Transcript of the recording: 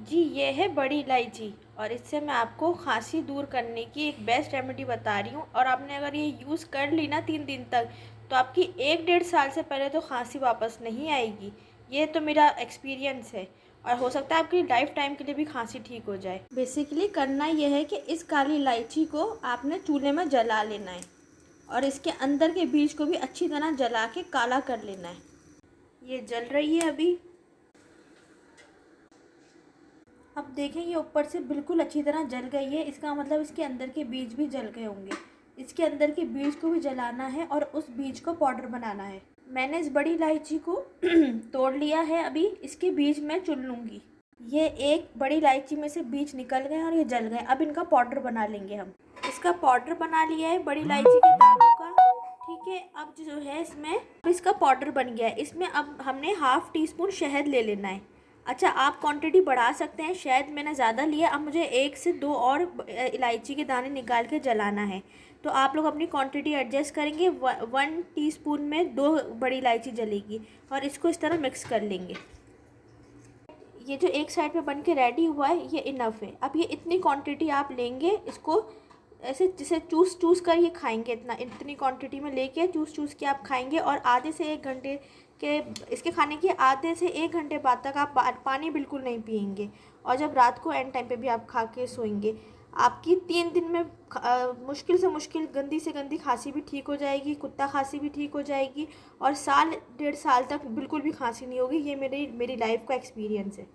जी, ये है बड़ी इलायची और इससे मैं आपको खांसी दूर करने की एक बेस्ट रेमेडी बता रही हूँ। और आपने अगर ये यूज़ कर ली ना 3 दिन तक, तो आपकी 1 डेढ़ साल से पहले तो खांसी वापस नहीं आएगी। ये तो मेरा एक्सपीरियंस है और हो सकता है आपकी लाइफ टाइम के लिए भी खांसी ठीक हो जाए। बेसिकली करना ये है कि इस काली इलायची को आपने चूल्हे में जला लेना है और इसके अंदर के बीज को भी अच्छी तरह जला के काला कर लेना है। ये जल रही है अभी। अब देखें, ये ऊपर से बिल्कुल अच्छी तरह जल गई है। इसका मतलब इसके अंदर के बीज भी जल गए होंगे। इसके अंदर के बीज को भी जलाना है और उस बीज को पाउडर बनाना है। मैंने इस बड़ी इलायची को तोड़ लिया है। अभी इसके बीज मैं चुन लूँगी। ये एक बड़ी इलायची में से बीज निकल गए और ये जल गए। अब इनका पाउडर बना लेंगे हम। इसका पाउडर बना लिया है बड़ी इलायची के दानों का। ठीक है, अब जो है इसका पाउडर बन गया है। इसमें अब हमने ½ टीस्पून शहद ले लेना है। अच्छा, आप क्वांटिटी बढ़ा सकते हैं। शहद मैंने ज़्यादा लिया। अब मुझे 1 से 2 और इलायची के दाने निकाल के जलाना है, तो आप लोग अपनी क्वांटिटी एडजस्ट करेंगे। 1 टीस्पून में 2 बड़ी इलायची जलेगी और इसको इस तरह मिक्स कर लेंगे। ये जो एक साइड पे बन के रेडी हुआ है, ये इनफ है। अब ये इतनी क्वांटिटी आप लेंगे, इसको ऐसे जैसे चूस कर ये खाएंगे। इतनी क्वांटिटी में लेके चूस के आप खाएंगे। और आधे से 1 घंटे के इसके खाने के आधे से 1 घंटे बाद तक आप पानी बिल्कुल नहीं पिएंगे। और जब रात को एंड टाइम पे भी आप खा के सोएंगे, आपकी 3 दिन में मुश्किल से मुश्किल गंदी से गंदी खांसी भी ठीक हो जाएगी, कुत्ता खांसी भी ठीक हो जाएगी और साल डेढ़ साल तक बिल्कुल भी खांसी नहीं होगी। ये मेरी लाइफ का एक्सपीरियंस है।